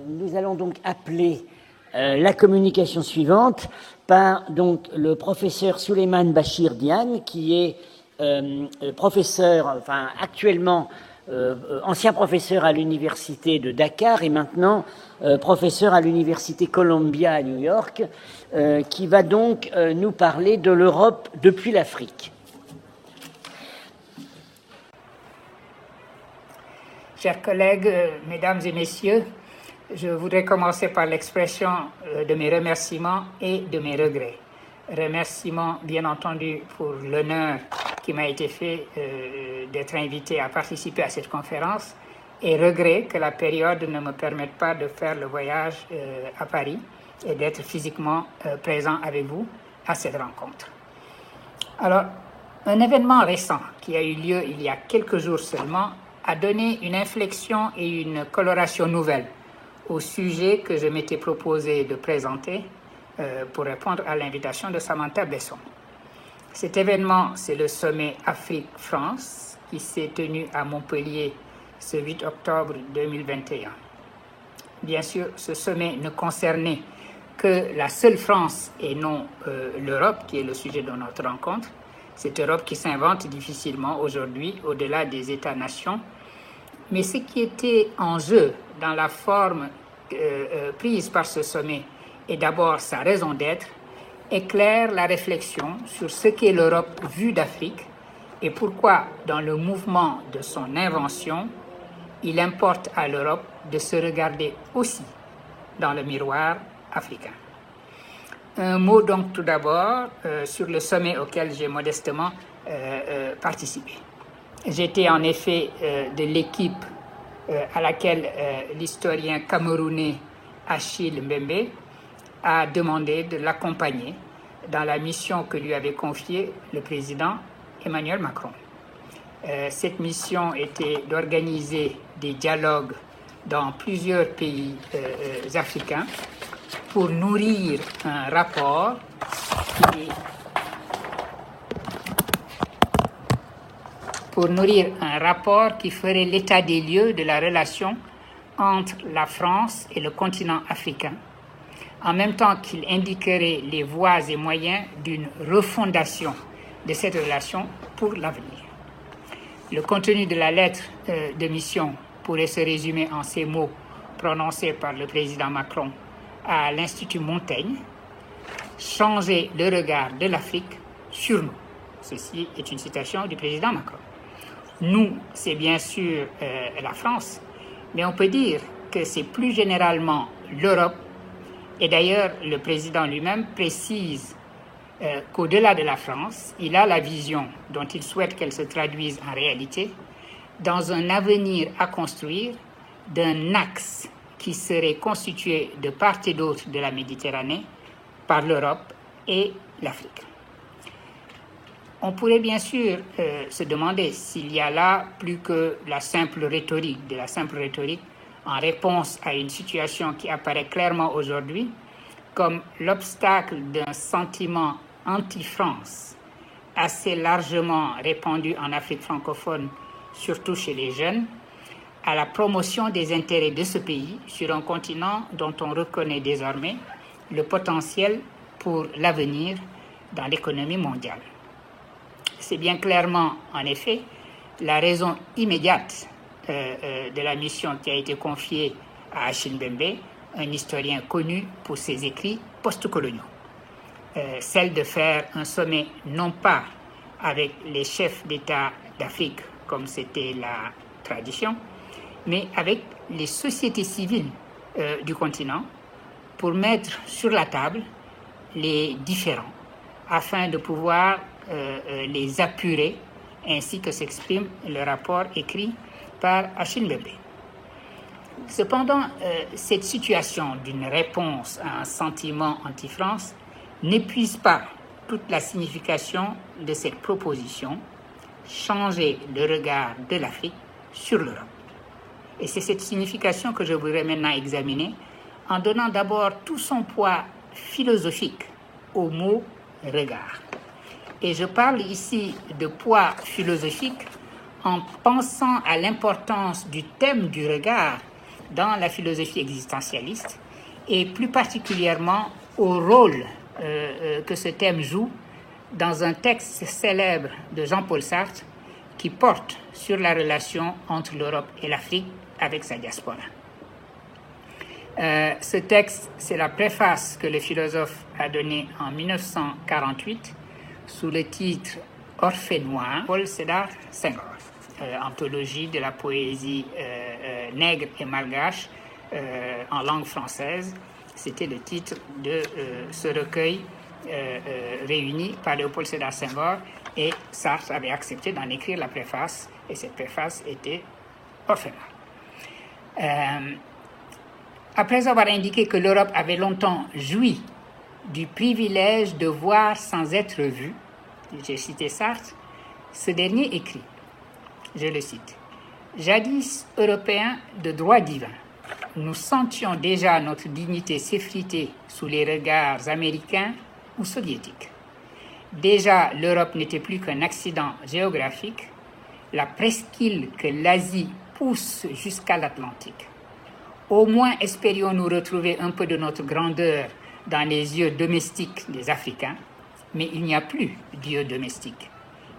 Nous allons donc appeler la communication suivante par donc le professeur Souleymane Bachir Diagne, qui est professeur, enfin actuellement ancien professeur à l'université de Dakar et maintenant professeur à l'université Columbia à New York, qui va donc nous parler de l'Europe depuis l'Afrique. Chers collègues, mesdames et messieurs, je voudrais commencer par l'expression de mes remerciements et de mes regrets. Remerciements, bien entendu, pour l'honneur qui m'a été fait d'être invité à participer à cette conférence et regrets que la période ne me permette pas de faire le voyage à Paris et d'être physiquement présent avec vous à cette rencontre. Alors, un événement récent qui a eu lieu il y a quelques jours seulement a donné une inflexion et une coloration nouvelle au sujet que je m'étais proposé de présenter pour répondre à l'invitation de Samantha Besson. Cet événement, c'est le sommet Afrique-France qui s'est tenu à Montpellier ce 8 octobre 2021. Bien sûr, ce sommet ne concernait que la seule France et non l'Europe, qui est le sujet de notre rencontre. Cette Europe qui s'invente difficilement aujourd'hui au-delà des États-nations. Mais ce qui était en jeu dans la forme prise par ce sommet et d'abord sa raison d'être, éclaire la réflexion sur ce qu'est l'Europe vue d'Afrique et pourquoi, dans le mouvement de son invention, il importe à l'Europe de se regarder aussi dans le miroir africain. Un mot donc tout d'abord sur le sommet auquel j'ai modestement participé. J'étais en effet de l'équipe à laquelle l'historien camerounais Achille Mbembe a demandé de l'accompagner dans la mission que lui avait confiée le président Emmanuel Macron. Cette mission était d'organiser des dialogues dans plusieurs pays africains pour nourrir un rapport qui ferait l'état des lieux de la relation entre la France et le continent africain, en même temps qu'il indiquerait les voies et moyens d'une refondation de cette relation pour l'avenir. Le contenu de la lettre de mission pourrait se résumer en ces mots prononcés par le président Macron à l'Institut Montaigne: changer le regard de l'Afrique sur nous. Ceci est une citation du président Macron. Nous, c'est bien sûr la France, mais on peut dire que c'est plus généralement l'Europe. Et d'ailleurs, le président lui-même précise qu'au-delà de la France, il a la vision dont il souhaite qu'elle se traduise en réalité dans un avenir à construire d'un axe qui serait constitué de part et d'autre de la Méditerranée par l'Europe et l'Afrique. On pourrait bien sûr se demander s'il y a là plus que la simple rhétorique en réponse à une situation qui apparaît clairement aujourd'hui comme l'obstacle d'un sentiment anti-France assez largement répandu en Afrique francophone, surtout chez les jeunes, à la promotion des intérêts de ce pays sur un continent dont on reconnaît désormais le potentiel pour l'avenir dans l'économie mondiale. C'est bien clairement, en effet, la raison immédiate de la mission qui a été confiée à Achille Mbembe, un historien connu pour ses écrits post-coloniaux. Celle de faire un sommet non pas avec les chefs d'État d'Afrique, comme c'était la tradition, mais avec les sociétés civiles du continent pour mettre sur la table les différends afin de pouvoir les apurer, ainsi que s'exprime le rapport écrit par Achille Mbembe. Cependant, cette situation d'une réponse à un sentiment anti-France n'épuise pas toute la signification de cette proposition, changer le regard de l'Afrique sur l'Europe. Et c'est cette signification que je voudrais maintenant examiner en donnant d'abord tout son poids philosophique au mot « regard ». Et je parle ici de poids philosophique en pensant à l'importance du thème du regard dans la philosophie existentialiste et plus particulièrement au rôle que ce thème joue dans un texte célèbre de Jean-Paul Sartre qui porte sur la relation entre l'Europe et l'Afrique avec sa diaspora. Ce texte, c'est la préface que le philosophe a donnée en 1948 sous le titre Orphée noire, Paul Sédar Senghor, anthologie de la poésie nègre et malgache en langue française. C'était le titre de ce recueil réuni par Léopold Sédar Senghor, et Sartre avait accepté d'en écrire la préface, et cette préface était Orphée noire. Après avoir indiqué que l'Europe avait longtemps joui du privilège de voir sans être vue, j'ai cité Sartre, ce dernier écrit, je le cite, « Jadis Européens de droit divin, nous sentions déjà notre dignité s'effriter sous les regards américains ou soviétiques. Déjà, l'Europe n'était plus qu'un accident géographique, la presqu'île que l'Asie pousse jusqu'à l'Atlantique. Au moins espérions-nous retrouver un peu de notre grandeur dans les yeux domestiques des Africains, mais il n'y a plus d'yeux domestiques.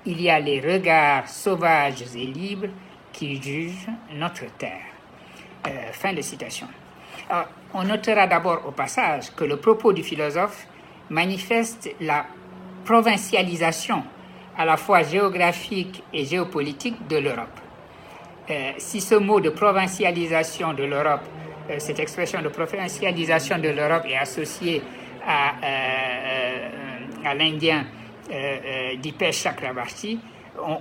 Il y a les regards sauvages et libres qui jugent notre terre. » Fin de citation. Alors, on notera d'abord au passage que le propos du philosophe manifeste la provincialisation à la fois géographique et géopolitique de l'Europe. Si ce mot de provincialisation de l'Europe, cette expression de provincialisation de l'Europe est associée à l'Indien Dipesh Chakrabarty,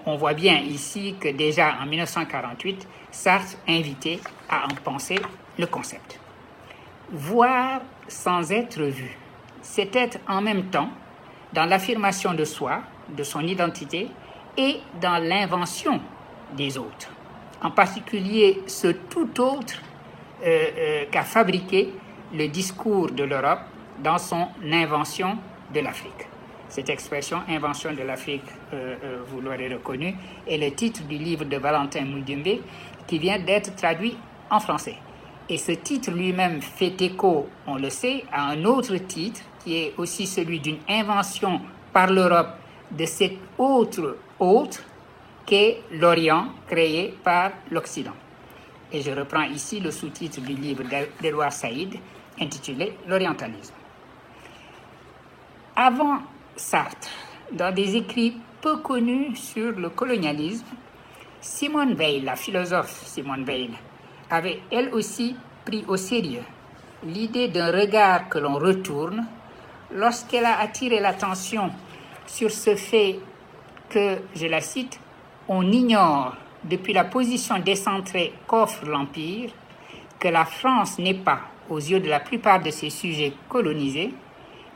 on voit bien ici que déjà en 1948, Sartre invitait à en penser le concept. Voir sans être vu, c'est être en même temps dans l'affirmation de soi, de son identité, et dans l'invention des autres. En particulier ce tout autre qu'a fabriqué le discours de l'Europe dans son invention de l'Afrique. Cette expression « invention de l'Afrique », vous l'aurez reconnu, est le titre du livre de Valentin Mudimbe qui vient d'être traduit en français. Et ce titre lui-même fait écho, on le sait, à un autre titre qui est aussi celui d'une invention par l'Europe de cet autre qu'est l'Orient créé par l'Occident. Et je reprends ici le sous-titre du livre d'Edouard Saïd intitulé « L'orientalisme ». Avant Sartre, dans des écrits peu connus sur le colonialisme, Simone Weil, la philosophe Simone Weil, avait elle aussi pris au sérieux l'idée d'un regard que l'on retourne lorsqu'elle a attiré l'attention sur ce fait que, je la cite, « on ignore depuis la position décentrée qu'offre l'Empire que la France n'est pas, aux yeux de la plupart de ses sujets colonisés,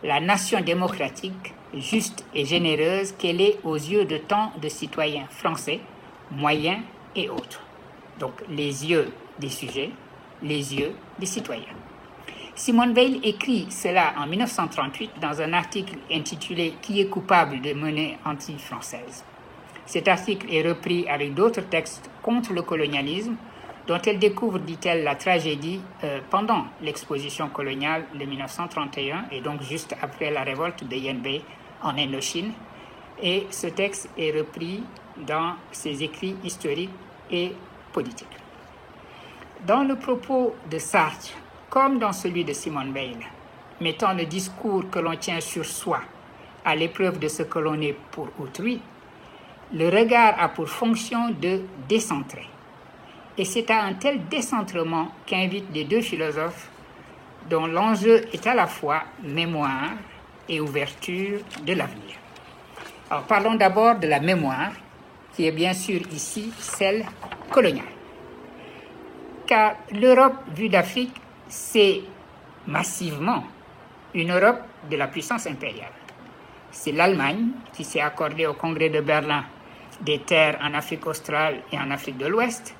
la nation démocratique, juste et généreuse qu'elle est aux yeux de tant de citoyens français, moyens et autres. » Donc les yeux des sujets, les yeux des citoyens. Simone Weil écrit cela en 1938 dans un article intitulé « Qui est coupable de menées anti-françaises ?» Cet article est repris avec d'autres textes contre le colonialisme dont elle découvre, dit-elle, la tragédie pendant l'exposition coloniale de 1931 et donc juste après la révolte de Yen Bai en Indochine. Et ce texte est repris dans ses écrits historiques et politiques. Dans le propos de Sartre, comme dans celui de Simone Weil, mettant le discours que l'on tient sur soi à l'épreuve de ce que l'on est pour autrui, le regard a pour fonction de décentrer. Et c'est à un tel décentrement qu'invitent les deux philosophes dont l'enjeu est à la fois mémoire et ouverture de l'avenir. Alors parlons d'abord de la mémoire, qui est bien sûr ici celle coloniale. Car l'Europe vue d'Afrique, c'est massivement une Europe de la puissance impériale. C'est l'Allemagne qui s'est accordée au Congrès de Berlin des terres en Afrique australe et en Afrique de l'Ouest.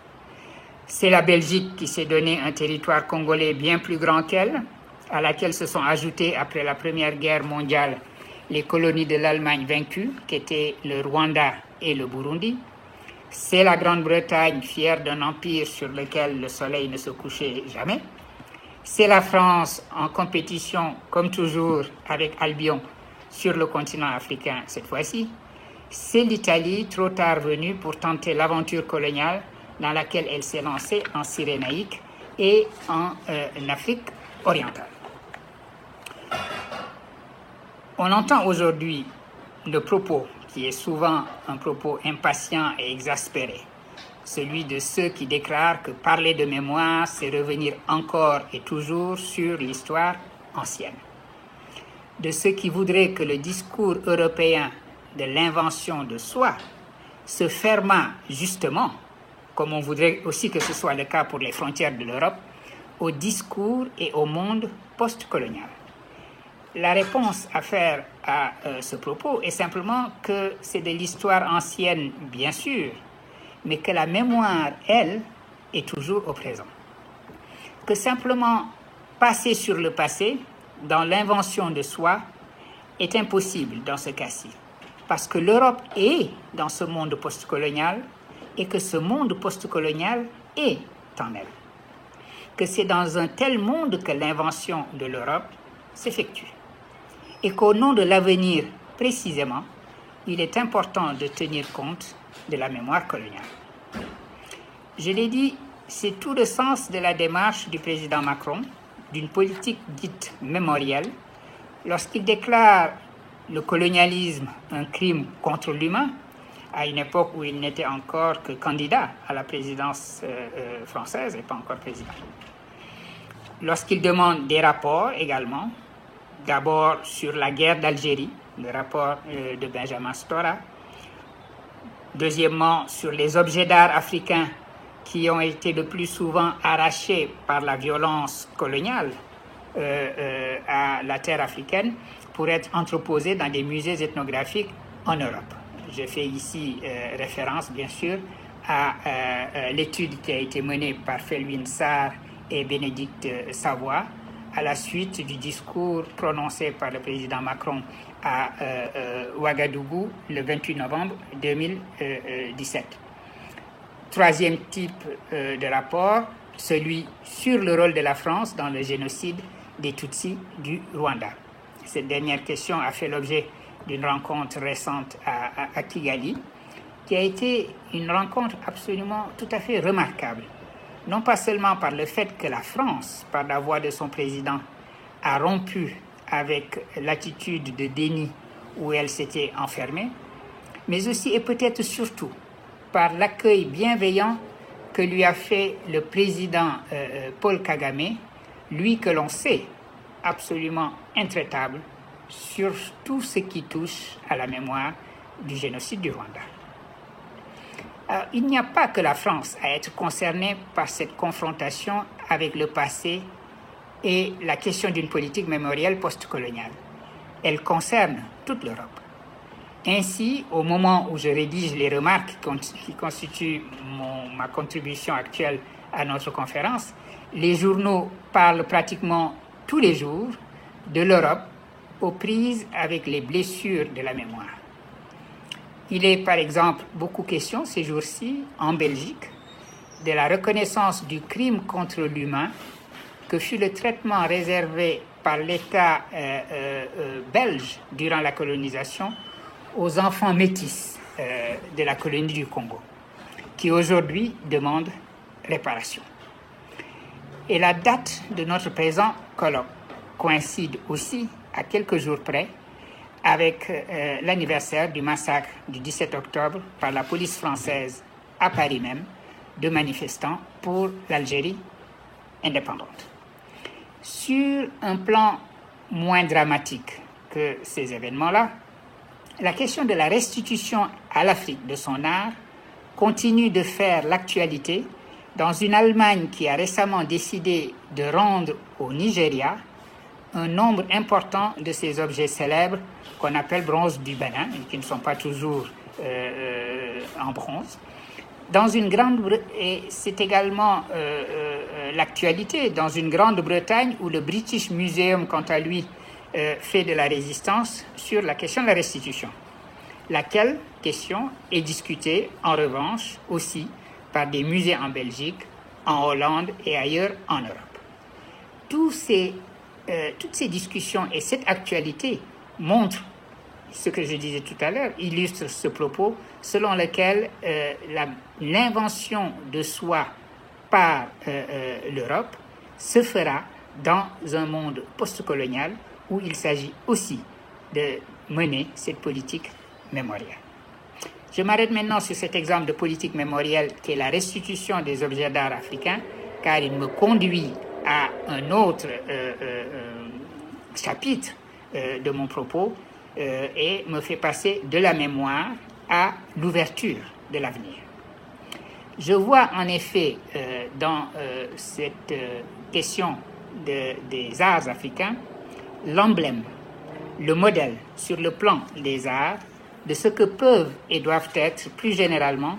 C'est la Belgique qui s'est donné un territoire congolais bien plus grand qu'elle, à laquelle se sont ajoutées après la Première Guerre mondiale les colonies de l'Allemagne vaincue, qui étaient le Rwanda et le Burundi. C'est la Grande-Bretagne, fière d'un empire sur lequel le soleil ne se couchait jamais. C'est la France en compétition, comme toujours, avec Albion sur le continent africain cette fois-ci. C'est l'Italie, trop tard venue pour tenter l'aventure coloniale dans laquelle elle s'est lancée en Cyrénaïque et en Afrique orientale. On entend aujourd'hui le propos, qui est souvent un propos impatient et exaspéré, celui de ceux qui déclarent que parler de mémoire, c'est revenir encore et toujours sur l'histoire ancienne. De ceux qui voudraient que le discours européen de l'invention de soi se fermât justement, comme on voudrait aussi que ce soit le cas pour les frontières de l'Europe, au discours et au monde post-colonial. La réponse à faire à ce propos est simplement que c'est de l'histoire ancienne, bien sûr, mais que la mémoire, elle, est toujours au présent. Que simplement passer sur le passé, dans l'invention de soi, est impossible dans ce cas-ci, parce que l'Europe est dans ce monde postcolonial et que ce monde postcolonial est en elle. Que c'est dans un tel monde que l'invention de l'Europe s'effectue. Et qu'au nom de l'avenir, précisément, il est important de tenir compte de la mémoire coloniale. Je l'ai dit, c'est tout le sens de la démarche du président Macron, d'une politique dite mémorielle, lorsqu'il déclare le colonialisme un crime contre l'humain, à une époque où il n'était encore que candidat à la présidence française et pas encore président. Lorsqu'il demande des rapports également, d'abord sur la guerre d'Algérie, le rapport de Benjamin Stora. Deuxièmement, sur les objets d'art africains qui ont été le plus souvent arrachés par la violence coloniale à la terre africaine pour être entreposés dans des musées ethnographiques en Europe. Je fais ici référence, bien sûr, à l'étude qui a été menée par Felwine Sarr et Bénédicte Savoy, à la suite du discours prononcé par le président Macron à Ouagadougou le 28 novembre 2017. Troisième type de rapport, celui sur le rôle de la France dans le génocide des Tutsis du Rwanda. Cette dernière question a fait l'objet d'une rencontre récente à Kigali, qui a été une rencontre absolument tout à fait remarquable. Non pas seulement par le fait que la France, par la voix de son président, a rompu avec l'attitude de déni où elle s'était enfermée, mais aussi et peut-être surtout par l'accueil bienveillant que lui a fait le président Paul Kagame, lui que l'on sait absolument intraitable sur tout ce qui touche à la mémoire du génocide du Rwanda. Alors, il n'y a pas que la France à être concernée par cette confrontation avec le passé et la question d'une politique mémorielle postcoloniale. Elle concerne toute l'Europe. Ainsi, au moment où je rédige les remarques qui constituent ma contribution actuelle à notre conférence, les journaux parlent pratiquement tous les jours de l'Europe aux prises avec les blessures de la mémoire. Il est par exemple beaucoup question ces jours-ci, en Belgique, de la reconnaissance du crime contre l'humain que fut le traitement réservé par l'État belge durant la colonisation aux enfants métis de la colonie du Congo, qui aujourd'hui demandent réparation. Et la date de notre présent colloque coïncide aussi, à quelques jours près, avec l'anniversaire du massacre du 17 octobre par la police française à Paris même de manifestants pour l'Algérie indépendante. Sur un plan moins dramatique que ces événements-là, la question de la restitution à l'Afrique de son art continue de faire l'actualité dans une Allemagne qui a récemment décidé de rendre au Nigeria un nombre important de ces objets célèbres qu'on appelle bronze du Bénin, et qui ne sont pas toujours en bronze. Et c'est également l'actualité dans une Grande-Bretagne où le British Museum, quant à lui, fait de la résistance sur la question de la restitution. laquelle question est discutée en revanche aussi par des musées en Belgique, en Hollande et ailleurs en Europe. Toutes ces discussions et cette actualité montrent ce que je disais tout à l'heure, illustre ce propos selon lequel l'invention de soi par l'Europe se fera dans un monde postcolonial où il s'agit aussi de mener cette politique mémorielle. Je m'arrête maintenant sur cet exemple de politique mémorielle qui est la restitution des objets d'art africains, car il me conduit à un autre chapitre de mon propos et me fait passer de la mémoire à l'ouverture de l'avenir. Je vois en effet dans cette question des arts africains l'emblème, le modèle sur le plan des arts de ce que peuvent et doivent être plus généralement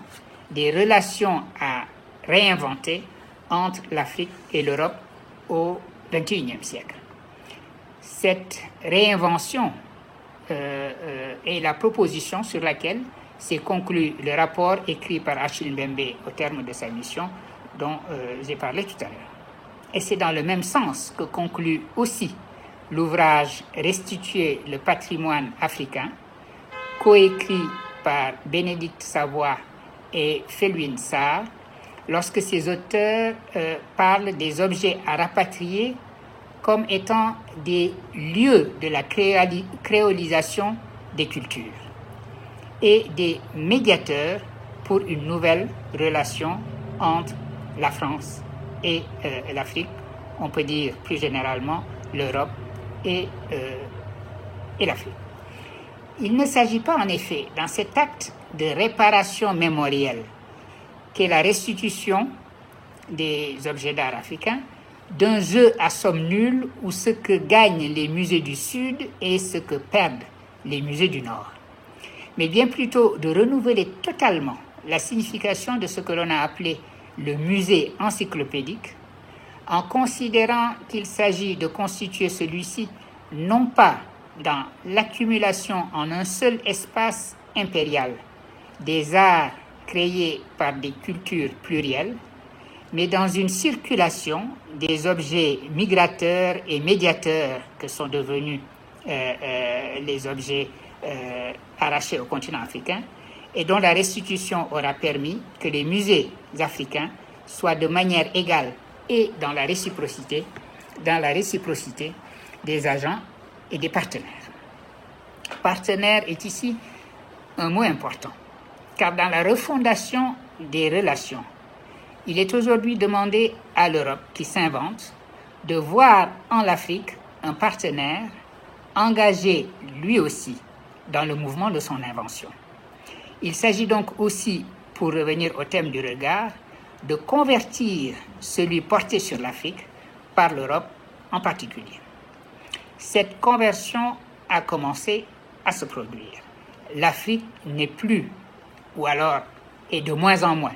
des relations à réinventer entre l'Afrique et l'Europe au XXIe siècle. Cette réinvention est la proposition sur laquelle s'est conclu le rapport écrit par Achille Mbembe au terme de sa mission dont j'ai parlé tout à l'heure. Et c'est dans le même sens que conclut aussi l'ouvrage « Restituer le patrimoine africain » coécrit par Bénédicte Savoy et Felwine Sarr, lorsque ces auteurs parlent des objets à rapatrier comme étant des lieux de la créolisation des cultures et des médiateurs pour une nouvelle relation entre la France et l'Afrique, on peut dire plus généralement l'Europe et l'Afrique. Il ne s'agit pas en effet, dans cet acte de réparation mémorielle, qu'est la restitution des objets d'art africains, d'un jeu à somme nulle où ce que gagnent les musées du Sud et ce que perdent les musées du Nord, mais bien plutôt de renouveler totalement la signification de ce que l'on a appelé le musée encyclopédique, en considérant qu'il s'agit de constituer celui-ci non pas dans l'accumulation en un seul espace impérial des arts créés par des cultures plurielles, mais dans une circulation des objets migrateurs et médiateurs que sont devenus les objets arrachés au continent africain, et dont la restitution aura permis que les musées africains soient de manière égale et dans la réciprocité des agents et des partenaires. Partenaire est ici un mot important, car dans la refondation des relations, il est aujourd'hui demandé à l'Europe qui s'invente de voir en l'Afrique un partenaire engagé lui aussi dans le mouvement de son invention. Il s'agit donc aussi, pour revenir au thème du regard, de convertir celui porté sur l'Afrique par l'Europe en particulier. Cette conversion a commencé à se produire. L'Afrique n'est plus, ou alors est de moins en moins,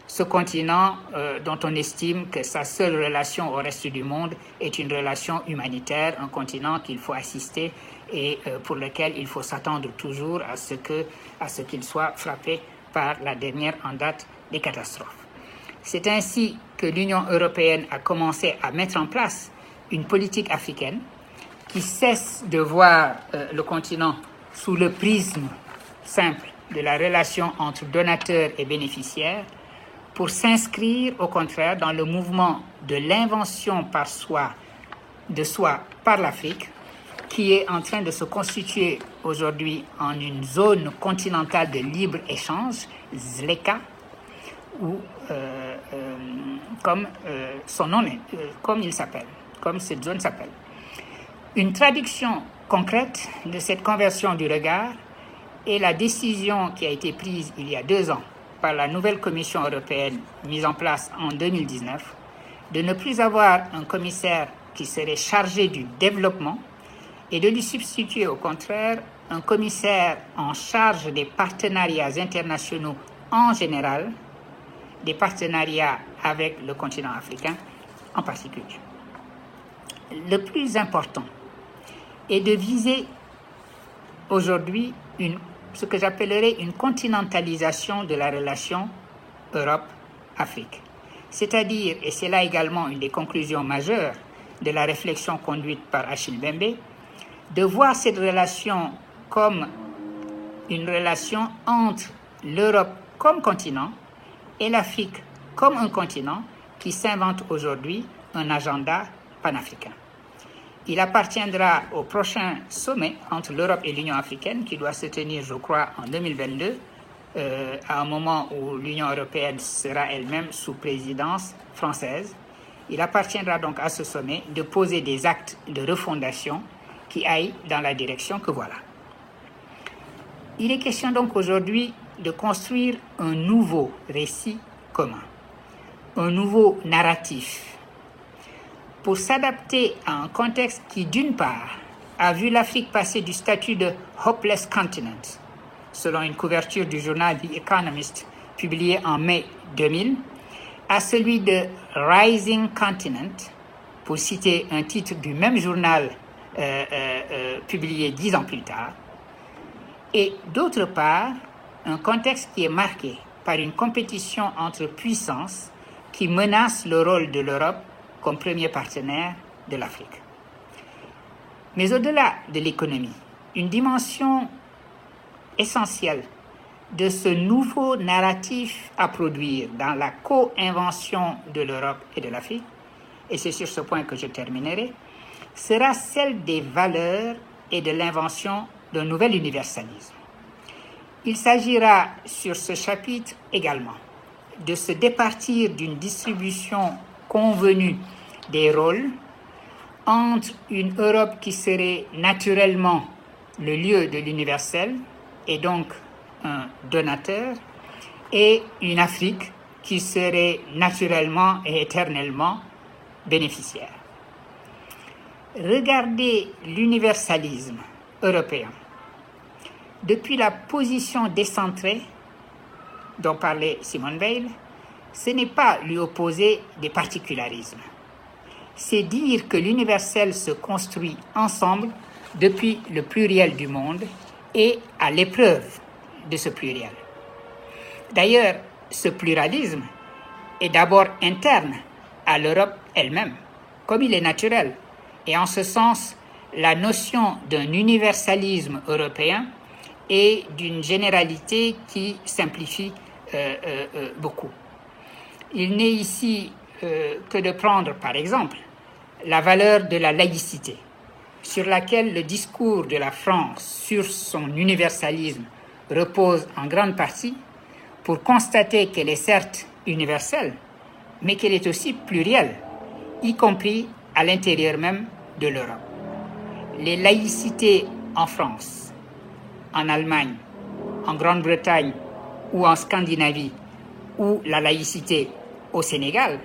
ce continent dont on estime que sa seule relation au reste du monde est une relation humanitaire, un continent qu'il faut assister et pour lequel il faut s'attendre toujours à ce qu'il soit frappé par la dernière en date des catastrophes. C'est ainsi que l'Union européenne a commencé à mettre en place une politique africaine qui cesse de voir le continent sous le prisme simple de la relation entre donateurs et bénéficiaires, pour s'inscrire au contraire dans le mouvement de l'invention de soi par l'Afrique, qui est en train de se constituer aujourd'hui en une zone continentale de libre-échange, ZLECA, ou comme son nom, comme cette zone s'appelle. Une traduction concrète de cette conversion du regard est la décision qui a été prise il y a 2 ans par la nouvelle Commission européenne mise en place en 2019 de ne plus avoir un commissaire qui serait chargé du développement et de lui substituer au contraire un commissaire en charge des partenariats internationaux en général, des partenariats avec le continent africain en particulier. Le plus important est de viser aujourd'hui une ce que j'appellerais une continentalisation de la relation Europe-Afrique. C'est-à-dire, et c'est là également une des conclusions majeures de la réflexion conduite par Achille Mbembe, de voir cette relation comme une relation entre l'Europe comme continent et l'Afrique comme un continent qui s'invente aujourd'hui un agenda panafricain. Il appartiendra au prochain sommet entre l'Europe et l'Union africaine qui doit se tenir, je crois, en 2022, à un moment où l'Union européenne sera elle-même sous présidence française. Il appartiendra donc à ce sommet de poser des actes de refondation qui aillent dans la direction que voilà. Il est question donc aujourd'hui de construire un nouveau récit commun, un nouveau narratif, pour s'adapter à un contexte qui, d'une part, a vu l'Afrique passer du statut de « hopeless continent », selon une couverture du journal The Economist publiée en mai 2000, à celui de « rising continent », pour citer un titre du même journal publié 10 ans plus tard, et d'autre part, un contexte qui est marqué par une compétition entre puissances qui menace le rôle de l'Europe comme premier partenaire de l'Afrique. Mais au-delà de l'économie, une dimension essentielle de ce nouveau narratif à produire dans la co-invention de l'Europe et de l'Afrique, et c'est sur ce point que je terminerai, sera celle des valeurs et de l'invention d'un nouvel universalisme. Il s'agira sur ce chapitre également de se départir d'une distribution convenue des rôles entre une Europe qui serait naturellement le lieu de l'universel et donc un donateur et une Afrique qui serait naturellement et éternellement bénéficiaire. Regardez l'universalisme européen. Depuis la position décentrée dont parlait Simone Veil, ce n'est pas lui opposer des particularismes. C'est dire que l'universel se construit ensemble depuis le pluriel du monde et à l'épreuve de ce pluriel. D'ailleurs, ce pluralisme est d'abord interne à l'Europe elle-même, comme il est naturel. Et en ce sens, la notion d'un universalisme européen est d'une généralité qui simplifie beaucoup. Il n'est ici que de prendre, par exemple, la valeur de la laïcité, sur laquelle le discours de la France sur son universalisme repose en grande partie, pour constater qu'elle est certes universelle, mais qu'elle est aussi plurielle, y compris à l'intérieur même de l'Europe. Les laïcités en France, en Allemagne, en Grande-Bretagne ou en Scandinavie, ou la laïcité au Sénégal,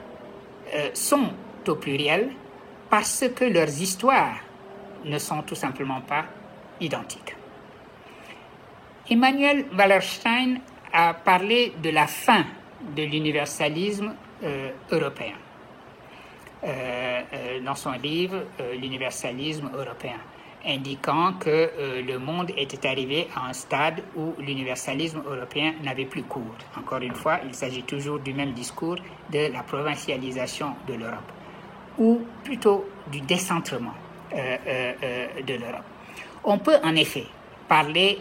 sont au pluriel parce que leurs histoires ne sont tout simplement pas identiques. Emmanuel Wallerstein a parlé de la fin de l'universalisme européen dans son livre L'universalisme européen, indiquant que le monde était arrivé à un stade où l'universalisme européen n'avait plus cours. Encore une fois, il s'agit toujours du même discours de la provincialisation de l'Europe, ou plutôt du décentrement de l'Europe. On peut en effet parler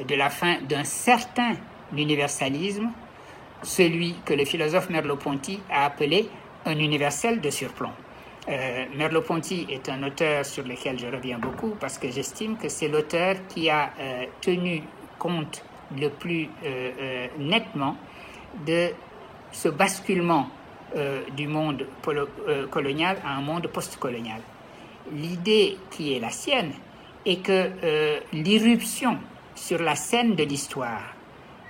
de la fin d'un certain universalisme, celui que le philosophe Merleau-Ponty a appelé un universel de surplomb. Merleau-Ponty est un auteur sur lequel je reviens beaucoup parce que j'estime que c'est l'auteur qui a tenu compte le plus nettement de ce basculement du monde colonial à un monde post-colonial. L'idée qui est la sienne est que l'irruption sur la scène de l'histoire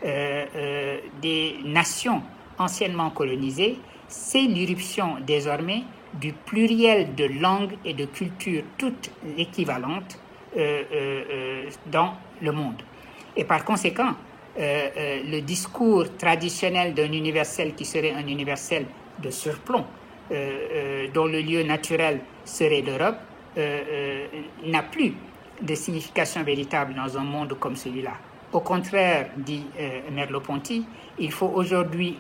des nations anciennement colonisées, c'est l'irruption désormais du pluriel de langues et de cultures toutes équivalentes dans le monde. Et par conséquent, le discours traditionnel d'un universel qui serait un universel de surplomb, dont le lieu naturel serait l'Europe, n'a plus de signification véritable dans un monde comme celui-là. Au contraire, dit Merleau-Ponty, il faut aujourd'hui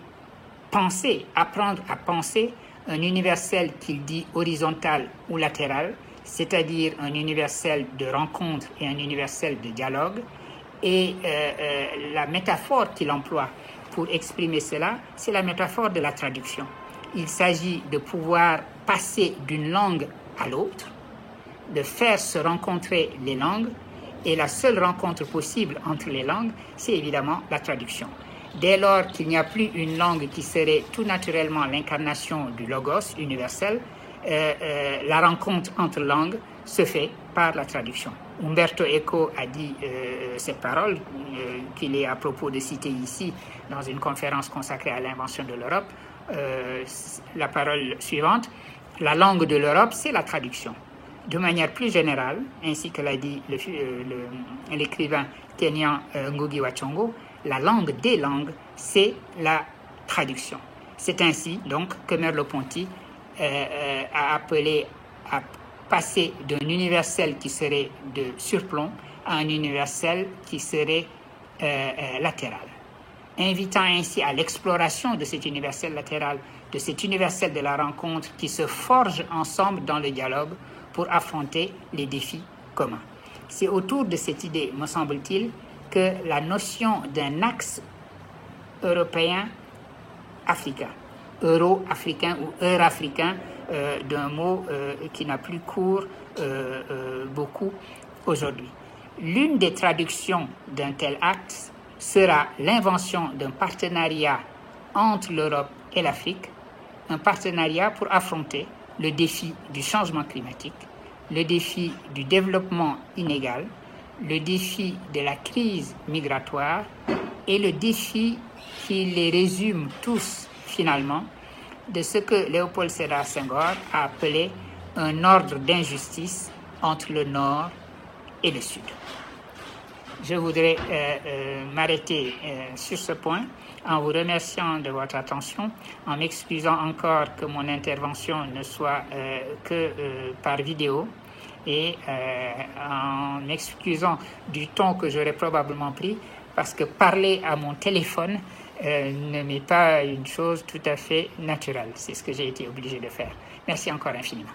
apprendre à penser un universel qu'il dit horizontal ou latéral, c'est-à-dire un universel de rencontre et un universel de dialogue. Et la métaphore qu'il emploie pour exprimer cela, c'est la métaphore de la traduction. Il s'agit de pouvoir passer d'une langue à l'autre, de faire se rencontrer les langues, et la seule rencontre possible entre les langues, c'est évidemment la traduction. Dès lors qu'il n'y a plus une langue qui serait tout naturellement l'incarnation du logos universel, la rencontre entre langues se fait par la traduction. Umberto Eco a dit cette parole qu'il est à propos de citer ici dans une conférence consacrée à l'invention de l'Europe. La parole suivante: la langue de l'Europe, c'est la traduction. De manière plus générale, ainsi que l'a dit l'écrivain kényan Ngugi wa Thiong'o, la langue des langues, c'est la traduction. C'est ainsi donc que Merleau-Ponty a appelé à passer d'un universel qui serait de surplomb à un universel qui serait latéral, invitant ainsi à l'exploration de cet universel latéral, de cet universel de la rencontre qui se forge ensemble dans le dialogue pour affronter les défis communs. C'est autour de cette idée, me semble-t-il, que la notion d'un axe européen-africain, euro-africain ou eurafricain, d'un mot qui n'a plus cours beaucoup aujourd'hui. L'une des traductions d'un tel axe sera l'invention d'un partenariat entre l'Europe et l'Afrique, un partenariat pour affronter le défi du changement climatique, le défi du développement inégal, le défi de la crise migratoire et le défi qui les résume tous finalement de ce que Léopold Sédar Senghor a appelé un ordre d'injustice entre le Nord et le Sud. Je voudrais m'arrêter sur ce point en vous remerciant de votre attention, en m'excusant encore que mon intervention ne soit que par vidéo et en m'excusant du ton que j'aurais probablement pris, parce que parler à mon téléphone ne m'est pas une chose tout à fait naturelle. C'est ce que j'ai été obligé de faire. Merci encore infiniment.